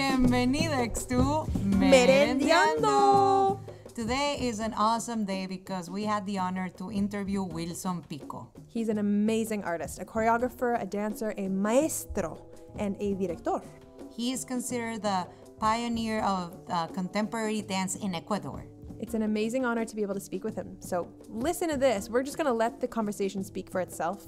Bienvenidos to Merendiando. Today is an awesome day because we had the honor to interview Wilson Pico. He's an amazing artist, a choreographer, a dancer, a maestro, and a director. He is considered the pioneer of contemporary dance in Ecuador. It's an amazing honor to be able to speak with him. So listen to this. We're just going to let the conversation speak for itself.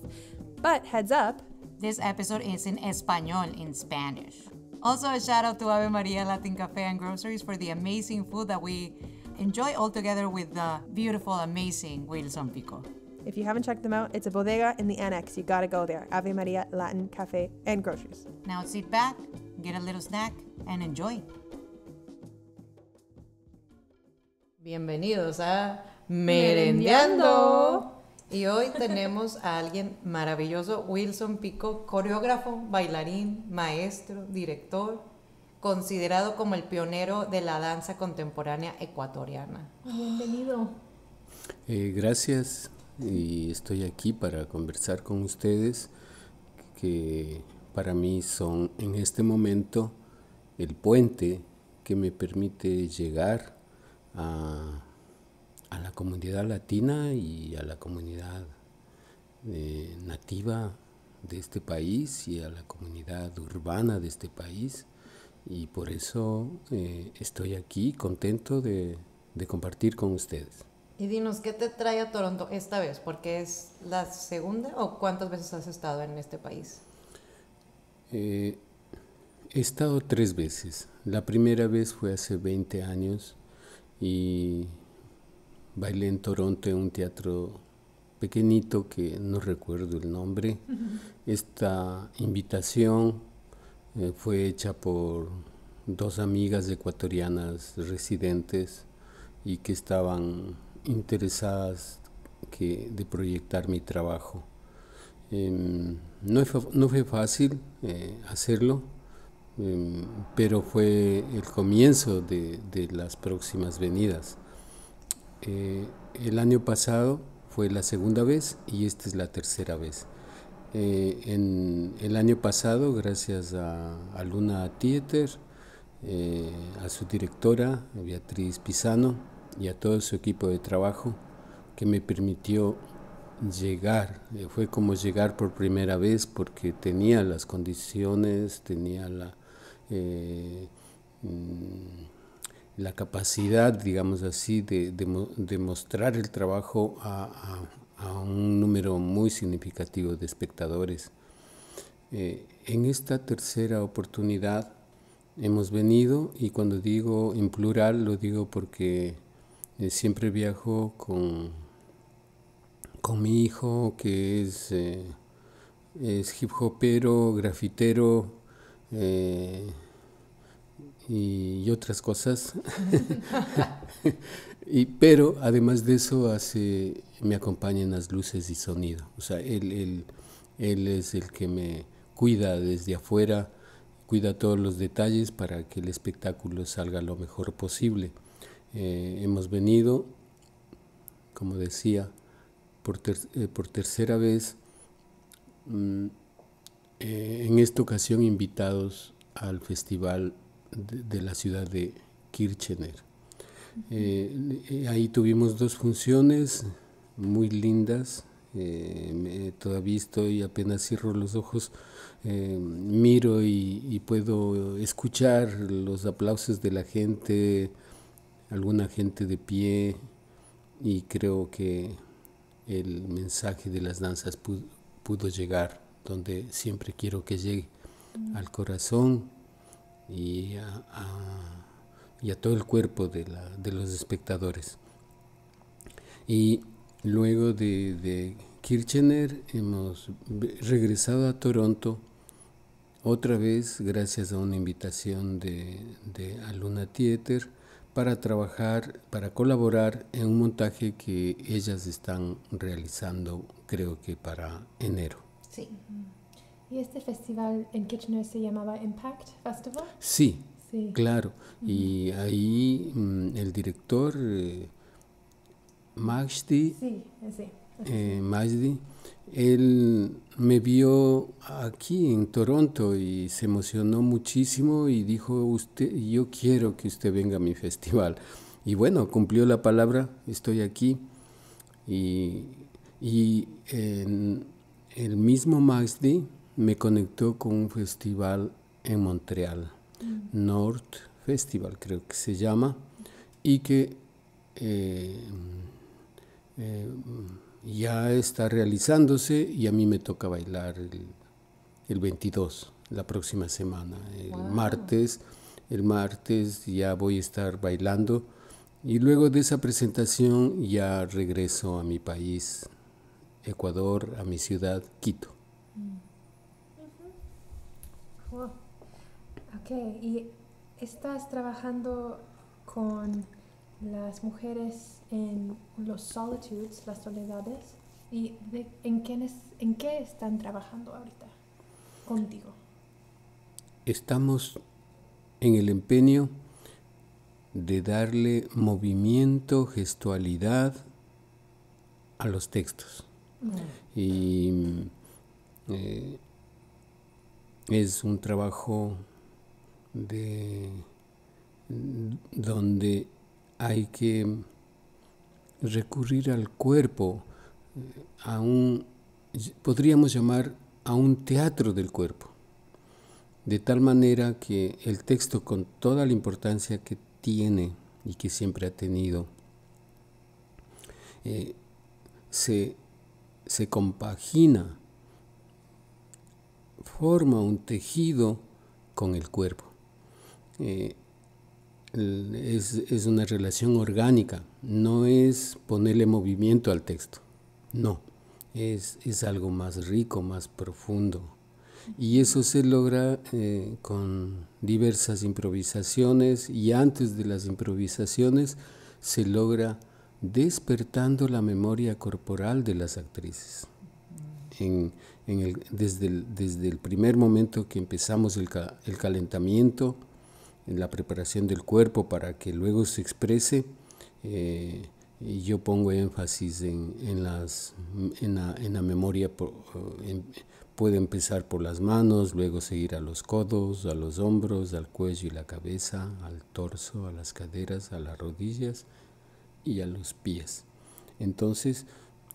But heads up, this episode is in Español, in Spanish. Also, a shout out to Ave Maria Latin Cafe and Groceries for the amazing food that we enjoy all together with the beautiful, amazing Wilson Pico. If you haven't checked them out, it's a bodega in the annex. You gotta go there. Ave Maria Latin Cafe and Groceries. Now sit back, get a little snack, and enjoy. Bienvenidos a Merendiando. Y hoy tenemos a alguien maravilloso, Wilson Pico, coreógrafo, bailarín, maestro, director, considerado como el pionero de la danza contemporánea ecuatoriana. Bienvenido. Gracias, y estoy aquí para conversar con ustedes, que para mí son en este momento el puente que me permite llegar a la comunidad latina y a la comunidad nativa de este país y a la comunidad urbana de este país, y por eso estoy aquí contento de compartir con ustedes. Y dinos, ¿qué te trae a Toronto esta vez? ¿Porque es la segunda o cuántas veces has estado en este país? He estado 3 veces. La primera vez fue hace 20 años y bailé en Toronto en un teatro pequeñito que no recuerdo el nombre. Esta invitación fue hecha por 2 amigas ecuatorianas residentes y que estaban interesadas de proyectar mi trabajo. No fue fácil hacerlo, pero fue el comienzo de las próximas venidas. El año pasado fue la segunda vez y esta es la tercera vez. En el año pasado, gracias a Luna Theater, a su directora Beatriz Pisano y a todo su equipo de trabajo, que me permitió llegar. Fue como llegar por primera vez porque tenía las condiciones, tenía la capacidad, digamos así, de mostrar el trabajo a un número muy significativo de espectadores. En esta tercera oportunidad hemos venido, y cuando digo en plural lo digo porque siempre viajo con mi hijo, que es hip hopero, grafitero, y otras cosas. Pero además de eso me acompaña en las luces y sonido. O sea, él es el que me cuida desde afuera, cuida todos los detalles para que el espectáculo salga lo mejor posible. Hemos venido, como decía, por tercera vez, en esta ocasión invitados al festival de la ciudad de Kirchner. Ahí tuvimos 2 funciones muy lindas. Todavía apenas cierro los ojos, miro y puedo escuchar los aplausos de la gente, alguna gente de pie, y creo que el mensaje de las danzas pudo llegar donde siempre quiero que llegue, al corazón y a todo el cuerpo de los espectadores. Y luego de Kirchner hemos regresado a Toronto otra vez gracias a una invitación de Luna Theater para colaborar en un montaje que ellas están realizando, creo que para enero. Sí. ¿Y este festival en Kitchener se llamaba Impact Festival? Sí, claro. Y ahí el director Majdi Majdi, él me vio aquí en Toronto y se emocionó muchísimo y dijo, yo quiero que usted venga a mi festival. Y bueno, cumplió la palabra, estoy aquí. Y el mismo Majdi me conectó con un festival en Montreal, North Festival creo que se llama, y que ya está realizándose y a mí me toca bailar el 22, la próxima semana, el martes ya voy a estar bailando y luego de esa presentación ya regreso a mi país, Ecuador, a mi ciudad, Quito. Wow. Ok, y estás trabajando con las mujeres en los solitudes, las soledades, y ¿en qué están trabajando ahorita contigo? Estamos en el empeño de darle movimiento, gestualidad a los textos. Y es un trabajo donde hay que recurrir al cuerpo, podríamos llamar a un teatro del cuerpo, de tal manera que el texto, con toda la importancia que tiene y que siempre ha tenido, se compagina, forma un tejido con el cuerpo. Es una relación orgánica, no es ponerle movimiento al texto, no, es algo más rico, más profundo. Y eso se logra con diversas improvisaciones, y antes de las improvisaciones se logra despertando la memoria corporal de las actrices. Desde el primer momento que empezamos el calentamiento, en la preparación del cuerpo para que luego se exprese, y yo pongo énfasis en la memoria. Puede empezar por las manos, luego seguir a los codos, a los hombros, al cuello y la cabeza, al torso, a las caderas, a las rodillas y a los pies. Entonces,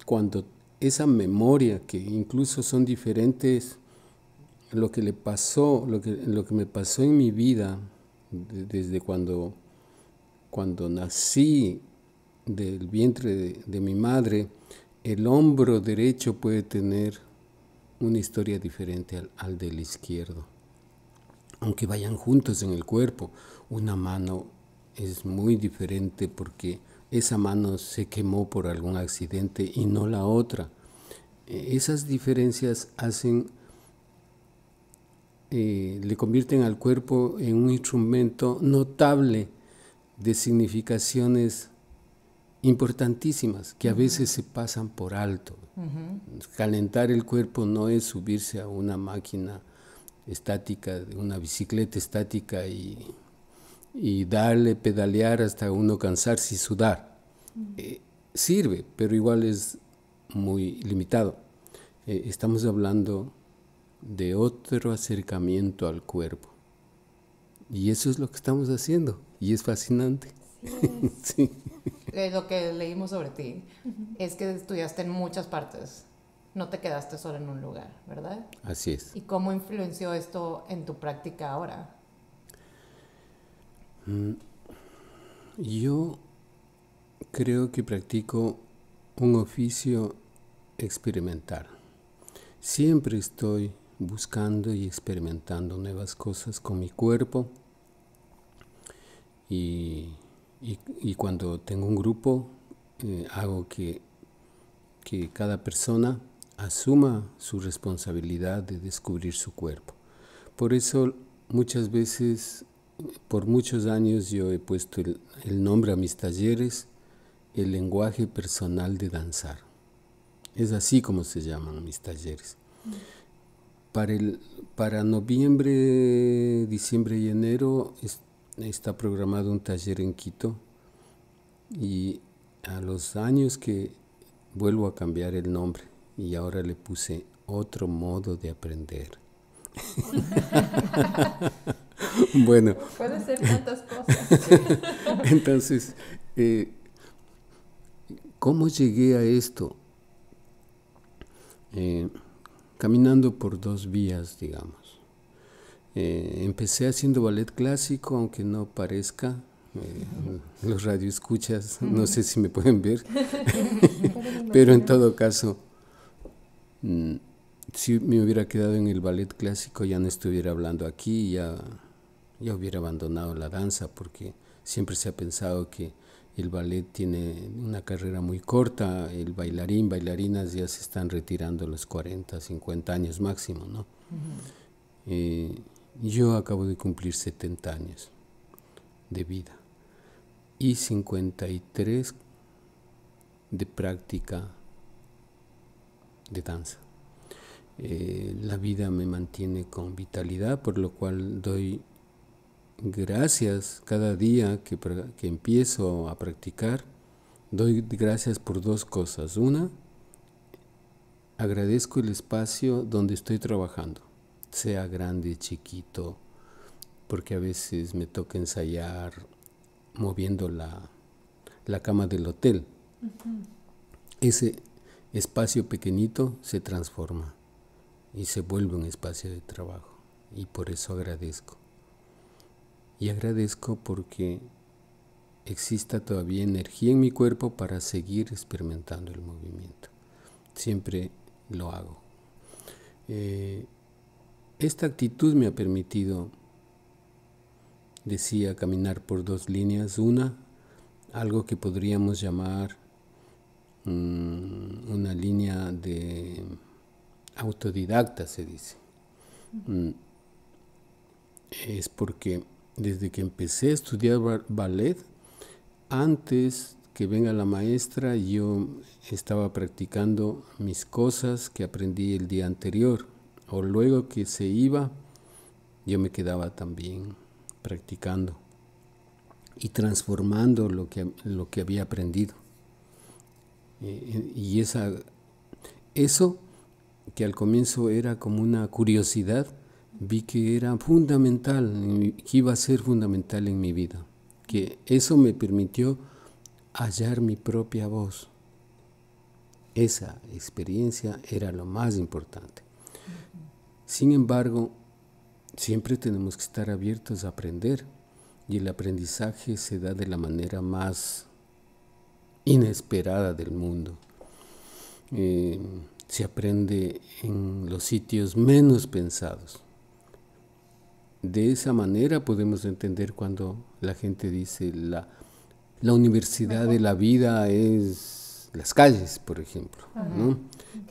cuando esa memoria, que incluso son diferentes, lo que me pasó en mi vida, desde cuando nací del vientre de mi madre, el hombro derecho puede tener una historia diferente al del izquierdo. Aunque vayan juntos en el cuerpo, una mano es muy diferente porque esa mano se quemó por algún accidente y no la otra. Esas diferencias le convierten al cuerpo en un instrumento notable de significaciones importantísimas que a veces se pasan por alto. Calentar el cuerpo no es subirse a una máquina estática, una bicicleta estática y darle, pedalear hasta uno cansarse y sudar. Sirve, pero igual es muy limitado. Estamos hablando de otro acercamiento al cuerpo. Y eso es lo que estamos haciendo, y es fascinante. Sí. Sí. Lo que leímos sobre ti es que estudiaste en muchas partes, no te quedaste solo en un lugar, ¿verdad? Así es. ¿Y cómo influenció esto en tu práctica ahora? Yo creo que practico un oficio experimental. Siempre estoy buscando y experimentando nuevas cosas con mi cuerpo, y cuando tengo un grupo, hago que cada persona asuma su responsabilidad de descubrir su cuerpo. Por eso muchas veces, por muchos años, yo he puesto el nombre a mis talleres, el lenguaje personal de danzar. Es así como se llaman mis talleres. Para noviembre, diciembre y enero está programado un taller en Quito, y a los años que vuelvo a cambiar el nombre y ahora le puse otro modo de aprender. Bueno, Puede ser tantas cosas. entonces, ¿cómo llegué a esto? Caminando por dos vías, digamos. Empecé haciendo ballet clásico, aunque no parezca. Los radioescuchas, no sé si me pueden ver, pero en todo caso, si me hubiera quedado en el ballet clásico ya no estuviera hablando aquí, ya hubiera abandonado la danza, porque siempre se ha pensado que el ballet tiene una carrera muy corta, el bailarinas ya se están retirando a los 40, 50 años máximo, ¿no? Yo acabo de cumplir 70 años de vida y 53 de práctica de danza. La vida me mantiene con vitalidad, por lo cual doy gracias cada día que empiezo a practicar. Doy gracias por dos cosas. Una, agradezco el espacio donde estoy trabajando, sea grande, chiquito, porque a veces me toca ensayar moviendo la cama del hotel. Ese espacio pequeñito se transforma y se vuelve un espacio de trabajo, y por eso agradezco. Y agradezco porque exista todavía energía en mi cuerpo para seguir experimentando el movimiento. Siempre lo hago. Esta actitud me ha permitido, decía, caminar por dos líneas. Una, algo que podríamos llamar una línea de autodidacta, se dice. Es porque desde que empecé a estudiar ballet, antes que venga la maestra, yo estaba practicando mis cosas que aprendí el día anterior, o luego que se iba, yo me quedaba también practicando y transformando lo que había aprendido. Y eso que al comienzo era como una curiosidad, vi que era fundamental, que iba a ser fundamental en mi vida, que eso me permitió hallar mi propia voz. Esa experiencia era lo más importante. Sin embargo, siempre tenemos que estar abiertos a aprender, y el aprendizaje se da de la manera más inesperada del mundo. Se aprende en los sitios menos pensados. De esa manera podemos entender cuando la gente dice la universidad de la vida es las calles, por ejemplo, ¿no?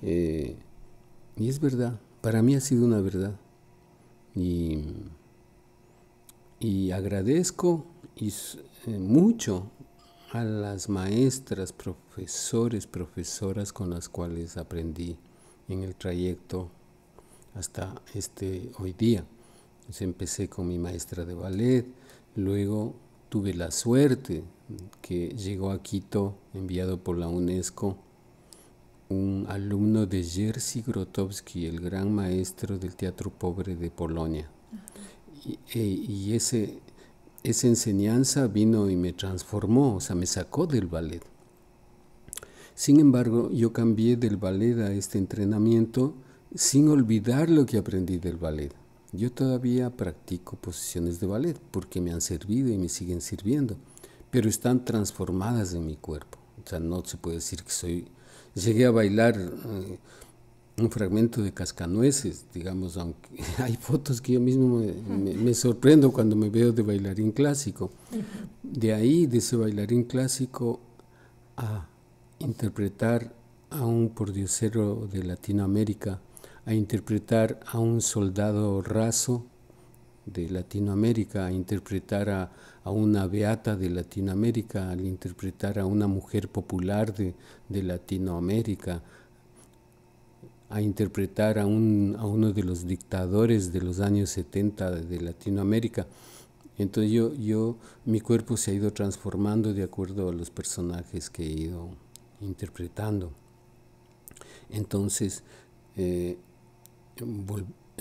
Y es verdad, para mí ha sido una verdad. Y agradezco mucho a las maestras, profesores, profesoras con las cuales aprendí en el trayecto hasta hoy día. Entonces empecé con mi maestra de ballet, luego tuve la suerte que llegó a Quito, enviado por la UNESCO, un alumno de Jerzy Grotowski, el gran maestro del teatro pobre de Polonia. Y esa enseñanza vino y me transformó, o sea, me sacó del ballet. Sin embargo, yo cambié del ballet a este entrenamiento sin olvidar lo que aprendí del ballet. Yo todavía practico posiciones de ballet porque me han servido y me siguen sirviendo, pero están transformadas en mi cuerpo. O sea, no se puede decir que llegué a bailar un fragmento de Cascanueces, digamos, aunque hay fotos que yo mismo me sorprendo cuando me veo de bailarín clásico. De ahí, de ese bailarín clásico, a interpretar a un pordiosero de Latinoamérica, a interpretar a un soldado raso de Latinoamérica, a interpretar a una beata de Latinoamérica, a interpretar a una mujer popular de Latinoamérica, a interpretar a uno de los dictadores de los años 70 de Latinoamérica. Entonces mi cuerpo se ha ido transformando de acuerdo a los personajes que he ido interpretando. Entonces,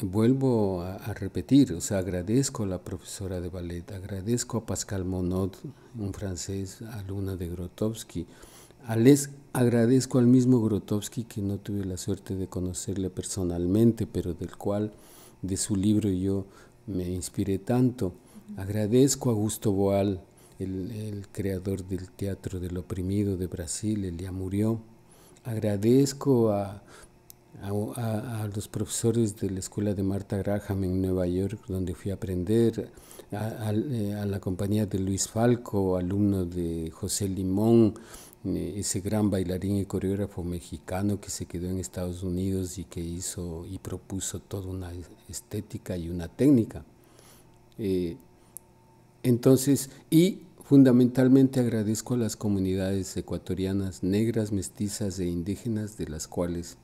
vuelvo a repetir, o sea, agradezco a la profesora de ballet, agradezco a Pascal Monod, un francés, alumno de Grotowski, agradezco al mismo Grotowski, que no tuve la suerte de conocerle personalmente, pero de su libro yo me inspiré tanto. Agradezco a Augusto Boal, el creador del Teatro del Oprimido de Brasil, él ya murió. Agradezco a los profesores de la escuela de Martha Graham en Nueva York, donde fui a aprender, a la compañía de Luis Falco, alumno de José Limón, ese gran bailarín y coreógrafo mexicano que se quedó en Estados Unidos y que hizo y propuso toda una estética y una técnica. Entonces, y fundamentalmente agradezco a las comunidades ecuatorianas negras, mestizas e indígenas, de las cuales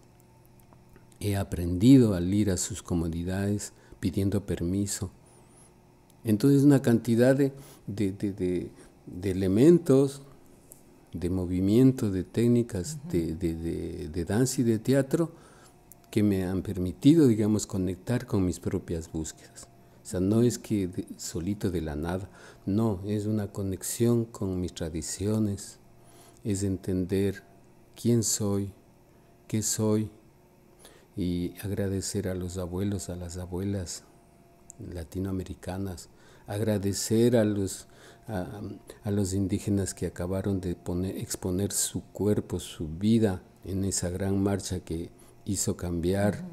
he aprendido al ir a sus comunidades pidiendo permiso. Entonces, una cantidad de elementos, de movimiento, de técnicas de danza y de teatro que me han permitido, digamos, conectar con mis propias búsquedas. O sea, no es que solito de la nada, no, es una conexión con mis tradiciones, es entender quién soy, qué soy, y agradecer a los abuelos, a las abuelas latinoamericanas, agradecer a los indígenas que acabaron de exponer su cuerpo, su vida en esa gran marcha que hizo cambiar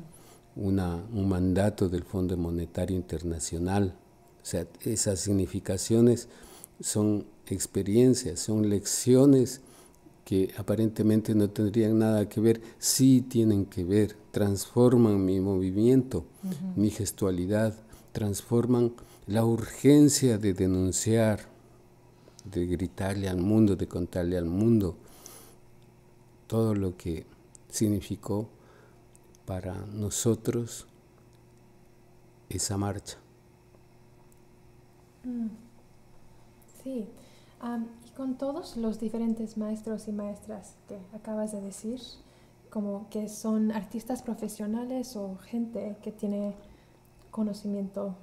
un mandato del Fondo Monetario Internacional. O sea, esas significaciones son experiencias, son lecciones que aparentemente no tendrían nada que ver, sí tienen que ver, transforman mi movimiento, mi gestualidad, transforman la urgencia de denunciar, de gritarle al mundo, de contarle al mundo todo lo que significó para nosotros esa marcha. Sí, y con todos los diferentes maestros y maestras que acabas de decir, como que son artistas profesionales o gente que tiene conocimiento,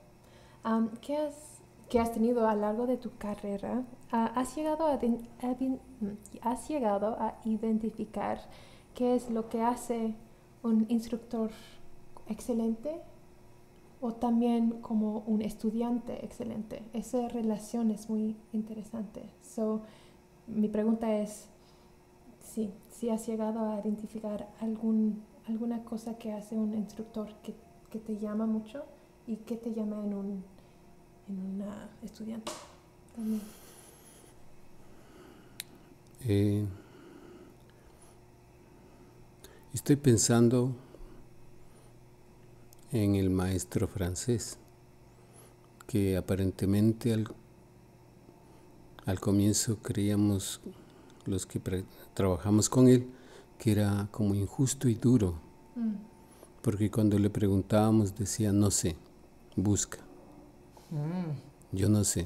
que has tenido a lo largo de tu carrera, ¿has llegado a identificar qué es lo que hace un instructor excelente o también como un estudiante excelente? Esa relación es muy interesante. Mi pregunta es si has llegado a identificar alguna cosa que hace un instructor que te llama mucho y que te llama en una estudiante también. Estoy pensando en el maestro francés, que aparentemente al comienzo creíamos, los que trabajamos con él, que era como injusto y duro, porque cuando le preguntábamos decía, no sé, busca. Yo no sé,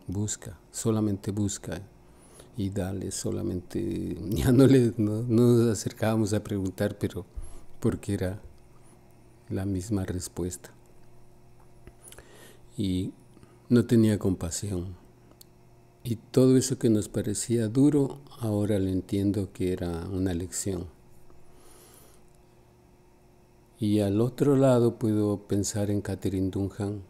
busca, solamente busca y dale, solamente, ya no nos acercábamos a preguntar, pero porque era la misma respuesta. Y no tenía compasión. Y todo eso que nos parecía duro, ahora lo entiendo que era una lección. Y al otro lado puedo pensar en Catherine Dunham,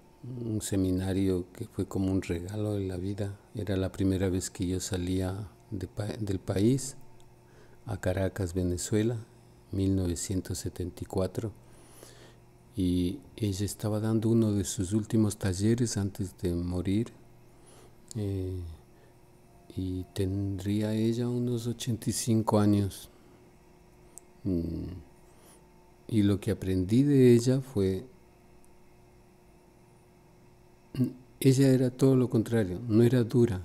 un seminario que fue como un regalo de la vida. Era la primera vez que yo salía del país a Caracas, Venezuela, 1974. Y ella estaba dando uno de sus últimos talleres antes de morir. Y tendría ella unos 85 años. Y lo que aprendí de ella fue, ella era todo lo contrario, no era dura,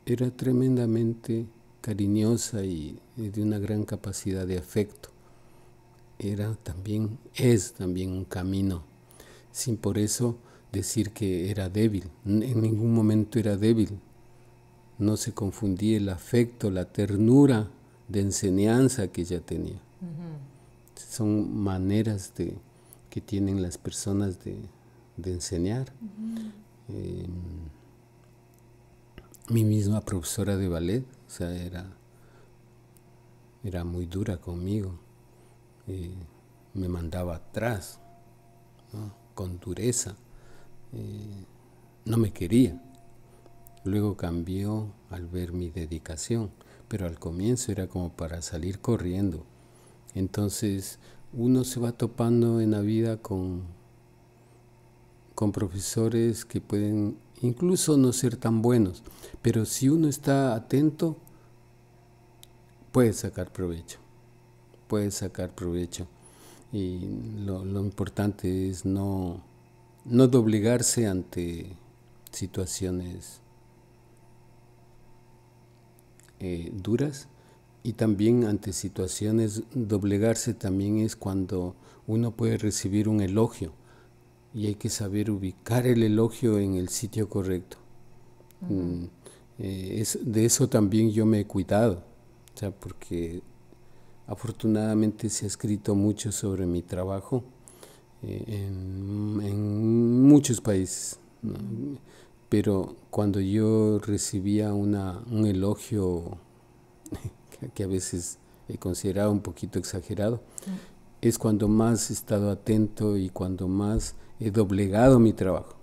era tremendamente cariñosa y de una gran capacidad de afecto. Es también un camino, sin por eso decir que era débil. En ningún momento era débil. No se confundía el afecto, la ternura de enseñanza que ella tenía. Son maneras que tienen las personas de enseñar. Mi misma profesora de ballet, o sea, era muy dura conmigo. Me mandaba atrás, ¿no? Con dureza. No me quería. Luego cambió al ver mi dedicación, pero al comienzo era como para salir corriendo. Entonces uno se va topando en la vida con profesores que pueden incluso no ser tan buenos, pero si uno está atento, puede sacar provecho. Y lo importante es no doblegarse ante situaciones duras, y también ante situaciones, doblegarse también es cuando uno puede recibir un elogio y hay que saber ubicar el elogio en el sitio correcto. De eso también yo me he cuidado, o sea, porque afortunadamente se ha escrito mucho sobre mi trabajo en muchos países, ¿no? Pero cuando yo recibía un elogio que a veces he considerado un poquito exagerado, es cuando más he estado atento y cuando más he doblegado mi trabajo.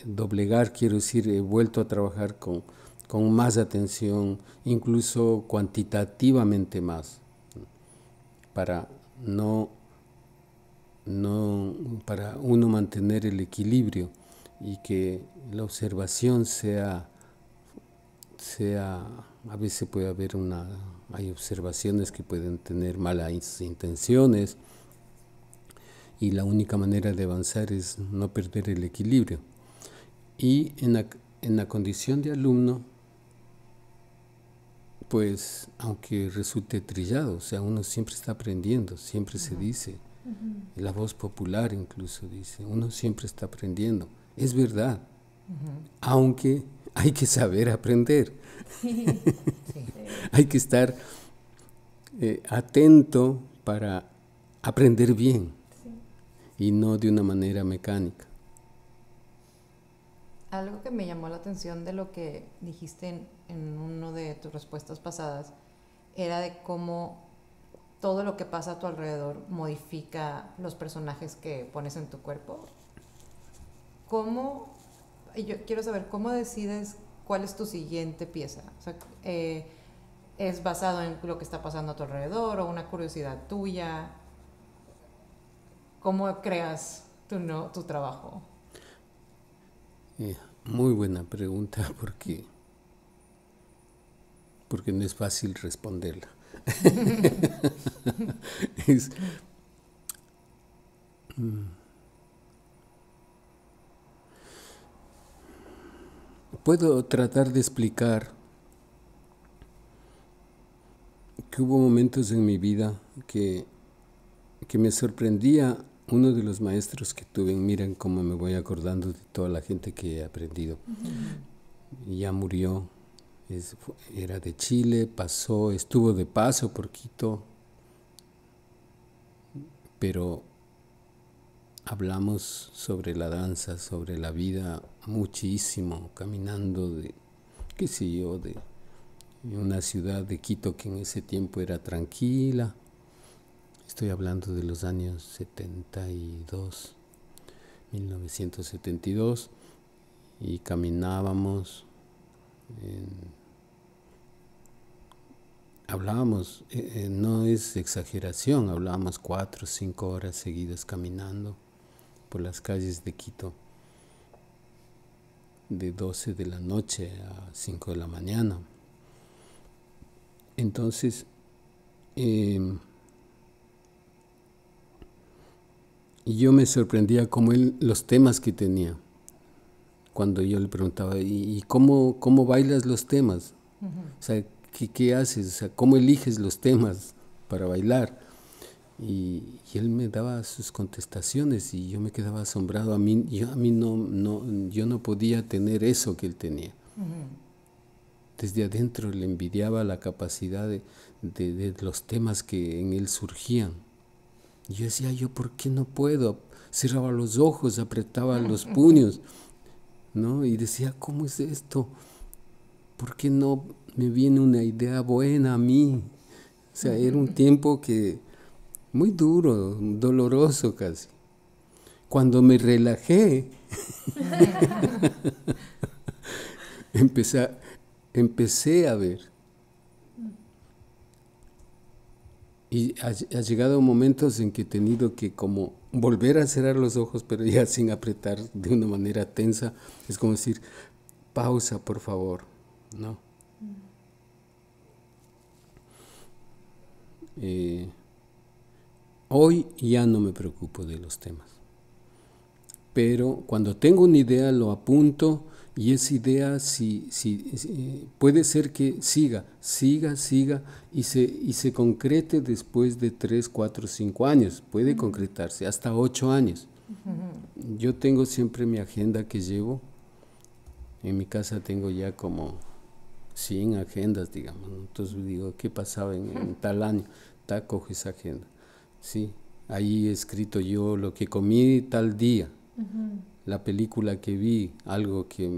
Doblegar quiero decir, he vuelto a trabajar con más atención, incluso cuantitativamente más, para para uno mantener el equilibrio y que la observación sea a veces puede haber hay observaciones que pueden tener malas intenciones, y la única manera de avanzar es no perder el equilibrio. Y en la condición de alumno, pues aunque resulte trillado, o sea, uno siempre está aprendiendo, siempre se dice, la voz popular incluso dice, uno siempre está aprendiendo, es verdad, aunque hay que saber aprender. Sí. Hay que estar atento para aprender bien y no de una manera mecánica. Algo que me llamó la atención de lo que dijiste en una de tus respuestas pasadas era de cómo todo lo que pasa a tu alrededor modifica los personajes que pones en tu cuerpo. Yo quiero saber cómo decides cuál es tu siguiente pieza. O sea, ¿es basado en lo que está pasando a tu alrededor o una curiosidad tuya? ¿Cómo creas tu trabajo? Muy buena pregunta, porque no es fácil responderla. Puedo tratar de explicar que hubo momentos en mi vida que me sorprendía uno de los maestros que tuve. Miren cómo me voy acordando de toda la gente que he aprendido. Ya murió, era de Chile, estuvo de paso por Quito, pero hablamos sobre la danza, sobre la vida muchísimo, caminando de una ciudad de Quito que en ese tiempo era tranquila. Estoy hablando de los años 1972, y caminábamos, hablábamos, no es exageración, hablábamos 4 o 5 horas seguidas caminando por las calles de Quito, de 12 de la noche a 5 de la mañana. Entonces, yo me sorprendía como los temas que tenía. Cuando yo le preguntaba, ¿y cómo bailas los temas? O sea, ¿qué haces? O sea, ¿cómo eliges los temas para bailar? Y él me daba sus contestaciones y yo me quedaba asombrado. Yo no podía tener eso que él tenía. desde adentro le envidiaba la capacidad de los temas que en él surgían. Y yo decía, ¿yo por qué no puedo? Cerraba los ojos, apretaba los puños, ¿no? Y decía, ¿cómo es esto? ¿Por qué no me viene una idea buena a mí? O sea, era un tiempo que muy duro, doloroso casi. Cuando me relajé, empecé a ver. Y ha llegado momentos en que he tenido que como volver a cerrar los ojos, pero ya sin apretar de una manera tensa. Es como decir, pausa, por favor, ¿no? Hoy ya no me preocupo de los temas, pero cuando tengo una idea lo apunto, y esa idea si puede ser que siga y se concrete después de 3, 4, 5 años, puede concretarse hasta 8 años. Yo tengo siempre mi agenda que llevo, en mi casa tengo ya como 100 agendas, digamos, ¿no? Entonces digo, ¿qué pasaba en tal año? Cojo esa agenda, sí, ahí he escrito yo lo que comí tal día, la película que vi, algo que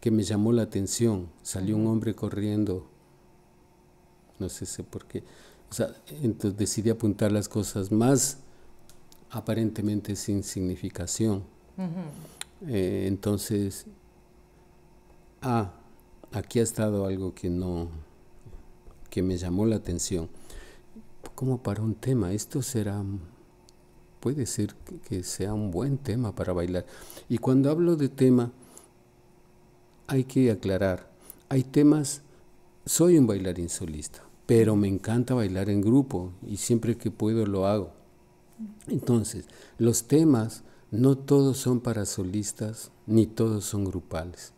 me llamó la atención, salió un hombre corriendo, no sé por qué, o sea, entonces decidí apuntar las cosas más aparentemente sin significación. Entonces, aquí ha estado algo que me llamó la atención, como para un tema, esto puede ser que sea un buen tema para bailar. Y cuando hablo de tema, hay que aclarar, hay temas, soy un bailarín solista, pero me encanta bailar en grupo y siempre que puedo lo hago. Entonces, los temas no todos son para solistas, ni todos son grupales.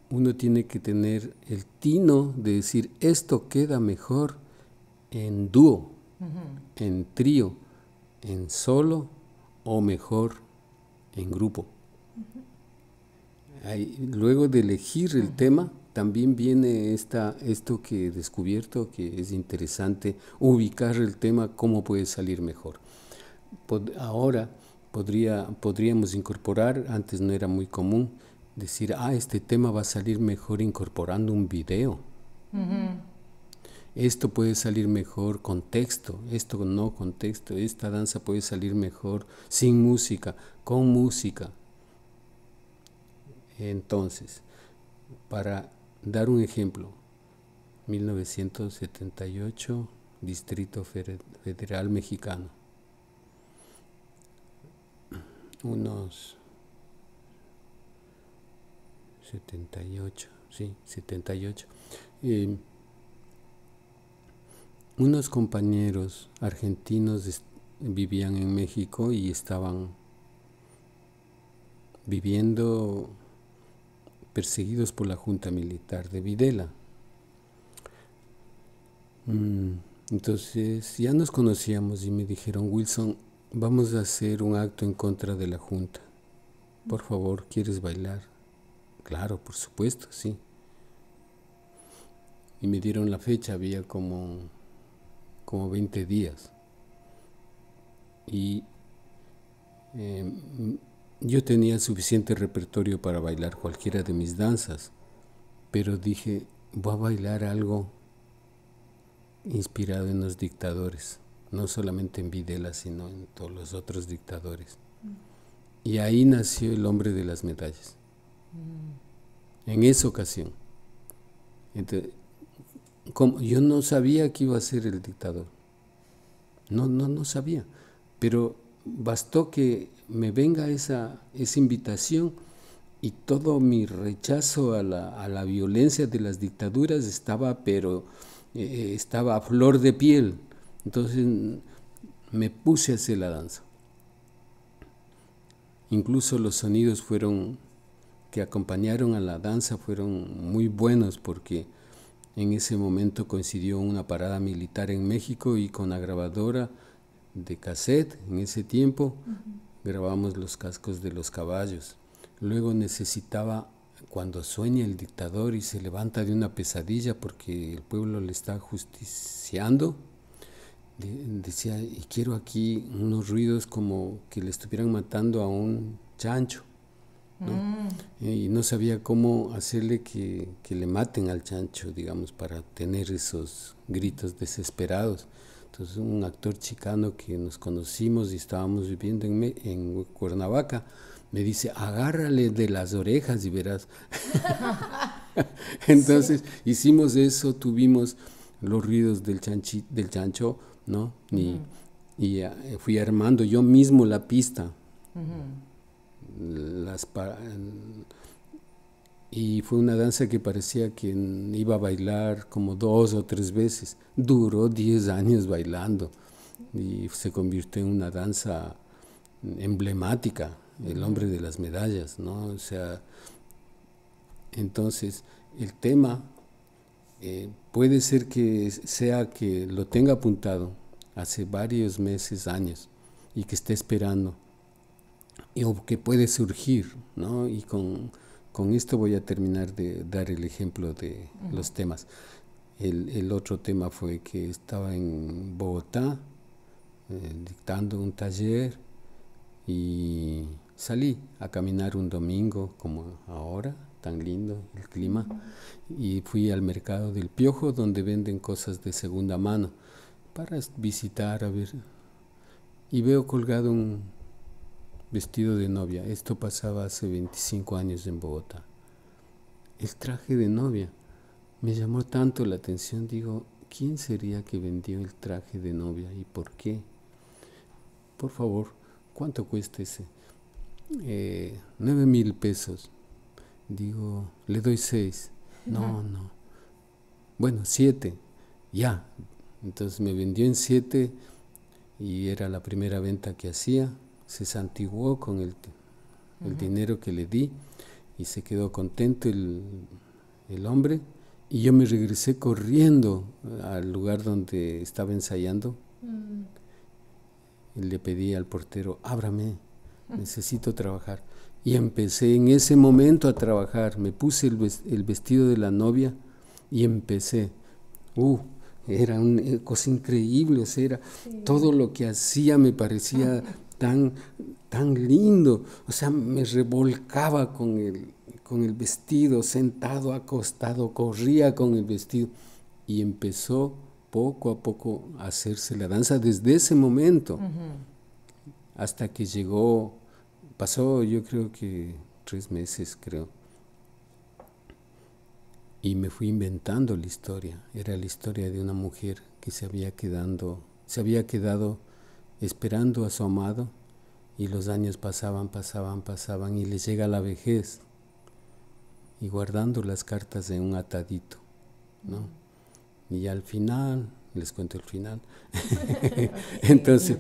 Uno tiene que tener el tino de decir, esto queda mejor en dúo, en trío, en solo o mejor en grupo. Luego de elegir el tema, también viene esto que he descubierto, que es interesante, ubicar el tema, cómo puede salir mejor. Ahora podríamos incorporar, antes no era muy común, decir, este tema va a salir mejor incorporando un video. Esto puede salir mejor con texto, esto no con texto, esta danza puede salir mejor sin música, con música. Entonces, para dar un ejemplo, 1978, Distrito Federal Mexicano, unos 78, sí, 78. Unos compañeros argentinos vivían en México y estaban viviendo perseguidos por la Junta Militar de Videla. Entonces ya nos conocíamos y me dijeron, Wilson, vamos a hacer un acto en contra de la Junta. Por favor, ¿quieres bailar? Claro, por supuesto, sí. Y me dieron la fecha, había como 20 días. Y yo tenía suficiente repertorio para bailar cualquiera de mis danzas, pero dije, voy a bailar algo inspirado en los dictadores, no solamente en Videla, sino en todos los otros dictadores. Y ahí nació el hombre de las medallas. En esa ocasión. Entonces, yo no sabía que iba a ser el dictador. No sabía. Pero bastó que me venga esa invitación y todo mi rechazo a la violencia de las dictaduras estaba a flor de piel. Entonces me puse a hacer la danza. Incluso los sonidos que acompañaron a la danza fueron muy buenos, porque en ese momento coincidió una parada militar en México y con la grabadora de cassette, en ese tiempo grabamos los cascos de los caballos. Luego necesitaba cuando sueña el dictador y se levanta de una pesadilla porque el pueblo le está justiciando, decía, y quiero aquí unos ruidos como que le estuvieran matando a un chancho, ¿no? Y no sabía cómo hacerle que le maten al chancho, digamos, para tener esos gritos desesperados. Entonces un actor chicano que nos conocimos y estábamos viviendo en Cuernavaca, me dice, agárrale de las orejas y verás. Entonces hicimos eso, tuvimos los ruidos del chancho, ¿no? Y fui armando yo mismo la pista. Y fue una danza que parecía que iba a bailar como 2 o 3 veces. Duró 10 años bailando y se convirtió en una danza emblemática, el hombre de las medallas, ¿no? O sea, entonces el tema puede ser que sea que lo tenga apuntado hace varios meses, años, y que esté esperando, o que puede surgir, ¿no? Y con esto voy a terminar de dar el ejemplo de los temas. El otro tema fue que estaba en Bogotá dictando un taller y salí a caminar un domingo como ahora, tan lindo el clima, y fui al mercado del Piojo donde venden cosas de segunda mano para visitar, a ver, y veo colgado un vestido de novia. Esto pasaba hace 25 años en Bogotá. El traje de novia me llamó tanto la atención, digo, ¿quién sería que vendió el traje de novia y por qué? Por favor, ¿cuánto cuesta ese? 9,000 pesos. Digo, le doy 6. No. Bueno, 7. Ya. Entonces me vendió en 7 y era la primera venta que hacía. Se santiguó con el dinero que le di y se quedó contento el hombre, y yo me regresé corriendo al lugar donde estaba ensayando y le pedí al portero, ábrame, necesito trabajar, y empecé en ese momento a trabajar. Me puse el vestido de la novia y empecé. Era una cosa increíble, o sea, era todo lo que hacía me parecía tan lindo, o sea, me revolcaba con el vestido, sentado, acostado, corría con el vestido, y empezó poco a poco a hacerse la danza desde ese momento, hasta que pasó yo creo que 3 meses, creo, y me fui inventando la historia. Era la historia de una mujer que se había quedado esperando a su amado, y los años pasaban y le llega la vejez, y guardando las cartas en un atadito, ¿no? Y al final, les cuento el final, entonces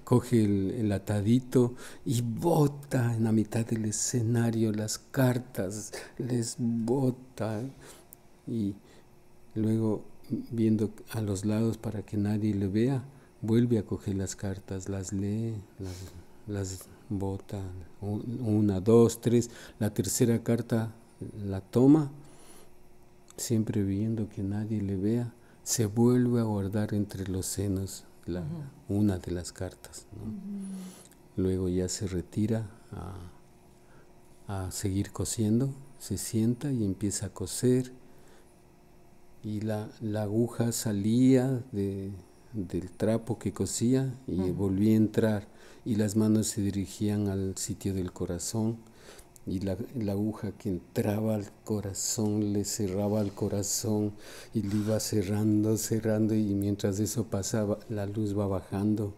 coge el atadito y bota en la mitad del escenario las cartas, les bota, y luego, viendo a los lados para que nadie le vea, vuelve a coger las cartas, las lee, las bota, 1, 2, 3, la tercera carta la toma, siempre viendo que nadie le vea, se vuelve a guardar entre los senos una de las cartas, ¿no? Luego ya se retira a seguir cosiendo, se sienta y empieza a coser, y la aguja salía del trapo que cosía y volvía a entrar, y las manos se dirigían al sitio del corazón, y la aguja que entraba al corazón le cerraba al corazón y le iba cerrando, y mientras eso pasaba la luz va bajando,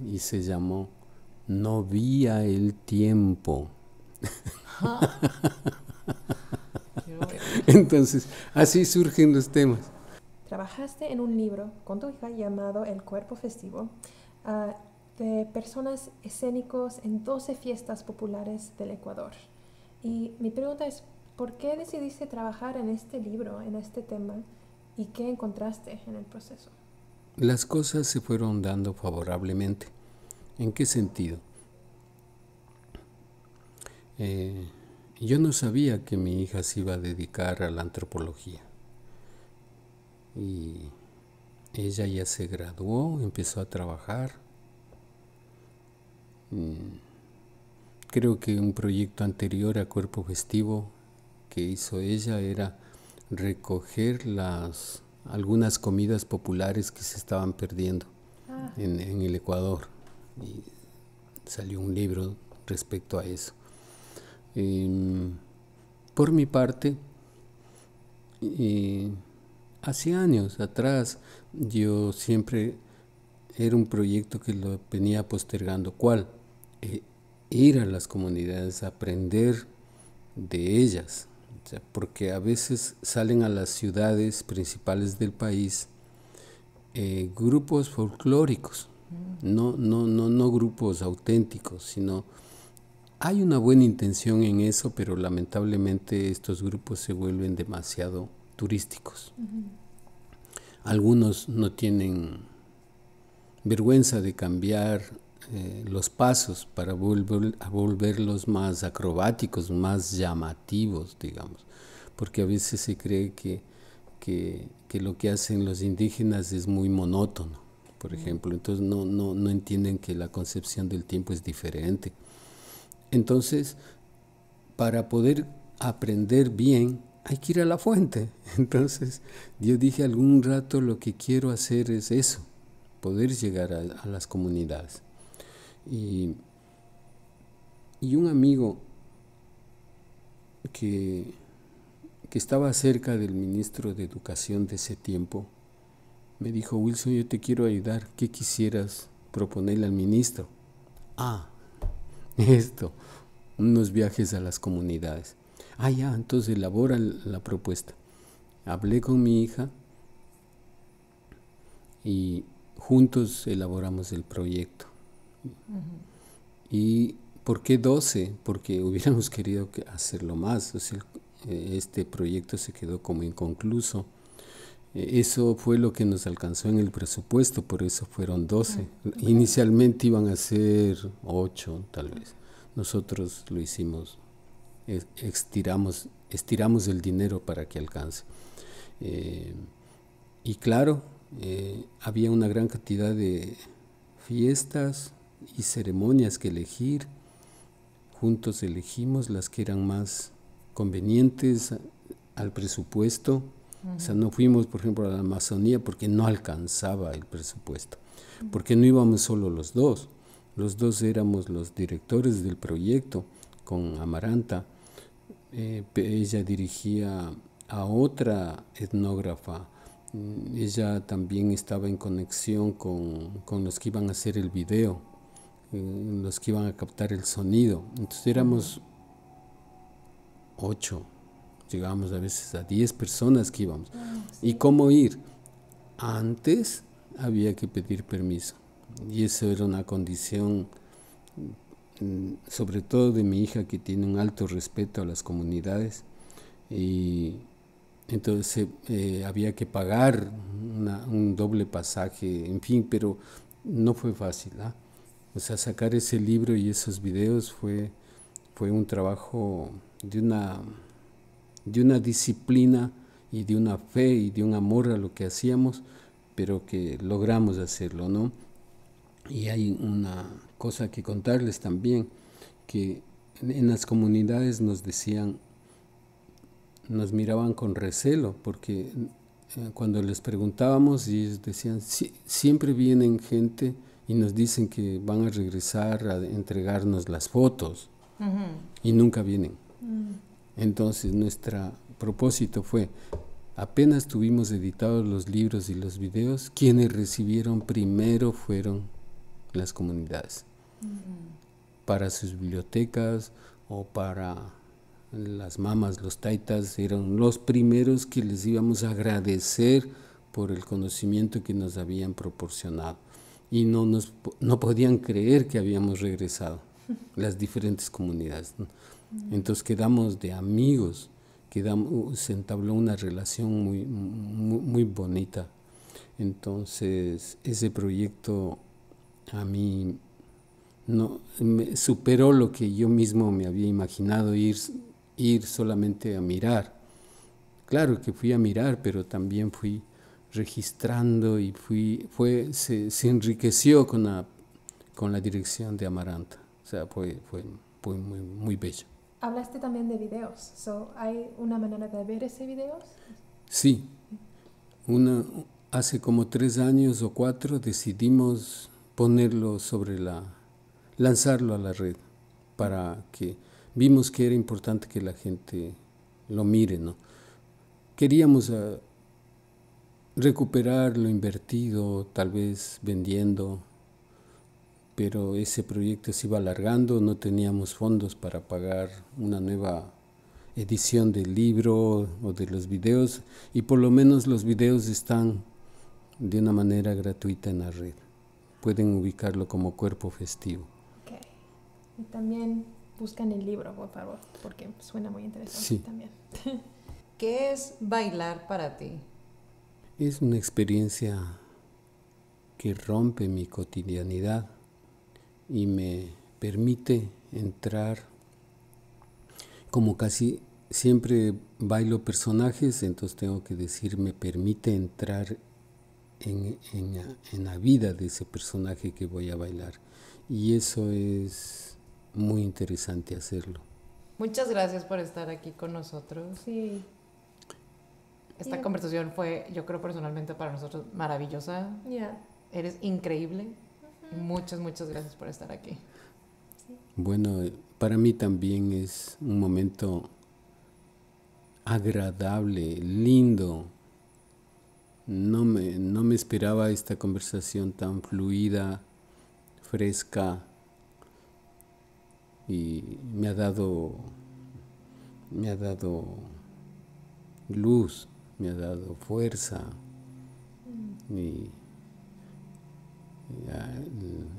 y se llamó No vía el tiempo. Entonces así surgen los temas. Trabajaste en un libro con tu hija llamado El Cuerpo Festivo, de personas escénicos en 12 fiestas populares del Ecuador. Y mi pregunta es, ¿por qué decidiste trabajar en este libro, en este tema, y qué encontraste en el proceso? Las cosas se fueron dando favorablemente. ¿En qué sentido? yo no sabía que mi hija se iba a dedicar a la antropología. Y ella ya se graduó, empezó a trabajar. Creo que un proyecto anterior a Cuerpo Festivo que hizo ella era recoger algunas comidas populares que se estaban perdiendo en el Ecuador. Y salió un libro respecto a eso. Por mi parte, hace años atrás, yo siempre era un proyecto que lo venía postergando. ¿Cuál? Ir a las comunidades, aprender de ellas. O sea, porque a veces salen a las ciudades principales del país grupos folclóricos, no grupos auténticos, sino hay una buena intención en eso, pero lamentablemente estos grupos se vuelven demasiado turísticos. Algunos no tienen vergüenza de cambiar los pasos para volverlos más acrobáticos, más llamativos, digamos, porque a veces se cree que lo que hacen los indígenas es muy monótono, por ejemplo, entonces no entienden que la concepción del tiempo es diferente. Entonces, para poder aprender bien, hay que ir a la fuente. Entonces, yo dije algún rato lo que quiero hacer es eso, poder llegar a las comunidades. Y un amigo que estaba cerca del ministro de Educación de ese tiempo, me dijo: Wilson, yo te quiero ayudar, ¿qué quisieras proponerle al ministro? Unos viajes a las comunidades. Ya, entonces elabora la propuesta. Hablé con mi hija y juntos elaboramos el proyecto. ¿Y por qué 12? Porque hubiéramos querido hacerlo más. O sea, este proyecto se quedó como inconcluso. Eso fue lo que nos alcanzó en el presupuesto, por eso fueron 12. Inicialmente iban a ser 8, tal vez. Nosotros lo hicimos, estiramos el dinero para que alcance. Y claro, había una gran cantidad de fiestas y ceremonias que elegir. Juntos elegimos las que eran más convenientes al presupuesto. O sea, no fuimos, por ejemplo, a la Amazonía porque no alcanzaba el presupuesto, porque no íbamos solo los dos éramos los directores del proyecto con Amaranta. Ella dirigía a otra etnógrafa, ella también estaba en conexión con los que iban a hacer el video, los que iban a captar el sonido. Entonces éramos 8, llegábamos a veces a 10 personas que íbamos. ¿Y cómo ir? Antes había que pedir permiso, y eso era una condición, sobre todo de mi hija, que tiene un alto respeto a las comunidades, y entonces había que pagar un doble pasaje, en fin, pero no fue fácil, O sea, sacar ese libro y esos videos fue un trabajo de una disciplina y de una fe y de un amor a lo que hacíamos, pero que logramos hacerlo, ¿no? Y hay una cosa que contarles también, que en las comunidades nos miraban con recelo, porque cuando les preguntábamos, ellos decían: siempre vienen gente y nos dicen que van a regresar a entregarnos las fotos, y nunca vienen. Entonces nuestro propósito fue, apenas tuvimos editados los libros y los videos, quienes recibieron primero fueron las comunidades, para sus bibliotecas o para las mamas, los taitas, eran los primeros que les íbamos a agradecer por el conocimiento que nos habían proporcionado, y no podían creer que habíamos regresado, las diferentes comunidades, ¿no? Entonces quedamos de amigos, se entabló una relación muy, muy, muy bonita. Entonces ese proyecto a mí me superó lo que yo mismo me había imaginado, ir ir solamente a mirar. Claro que fui a mirar, pero también fui registrando y se enriqueció con la dirección de Amaranta. O sea, fue muy, muy bello. Hablaste también de videos. ¿Hay una manera de ver ese videos? Sí. Hace como 3 años o 4 decidimos ponerlo lanzarlo a la red, para que vimos que era importante que la gente lo mire, ¿no? Queríamos recuperar lo invertido, tal vez vendiendo, pero ese proyecto se iba alargando, no teníamos fondos para pagar una nueva edición del libro o de los videos, y por lo menos los videos están de una manera gratuita en la red. Pueden ubicarlo como Cuerpo Festivo. Okay. Y también buscan el libro, por favor, porque suena muy interesante. Sí. También. ¿Qué es bailar para ti? Es una experiencia que rompe mi cotidianidad y me permite entrar, como casi siempre bailo personajes, entonces tengo que decir, me permite entrar en la vida de ese personaje que voy a bailar. Y eso es muy interesante hacerlo. Muchas gracias por estar aquí con nosotros. Sí. Esta conversación fue, yo creo personalmente para nosotros, maravillosa. Yeah. Eres increíble. Muchas, muchas gracias por estar aquí. Bueno, para mí también es un momento agradable, lindo. No me esperaba esta conversación tan fluida, fresca, y me ha dado luz, me ha dado fuerza, y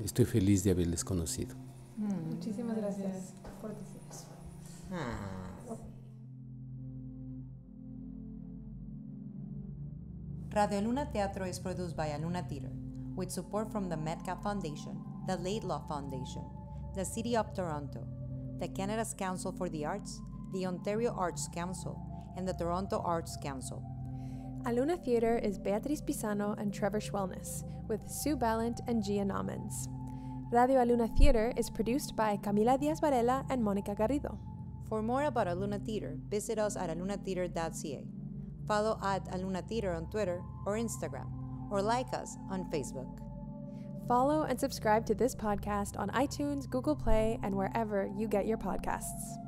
estoy feliz de haberles conocido. Muchísimas gracias por decir eso. Radio Luna Teatro is produced by Aluna Theatre, with support from the Metcalf Foundation, the Laidlaw Foundation, the City of Toronto, the Canada's Council for the Arts, the Ontario Arts Council, and the Toronto Arts Council. Aluna Theatre is Beatriz Pisano and Trevor Schwellness, with Sue Ballant and Gia Naumanns. Radio Aluna Theatre is produced by Camila Diaz Varela and Monica Garrido. For more about Aluna Theatre, visit us at alunatheatre.ca. Follow at Aluna Theatre on Twitter or Instagram, or like us on Facebook. Follow and subscribe to this podcast on iTunes, Google Play, and wherever you get your podcasts.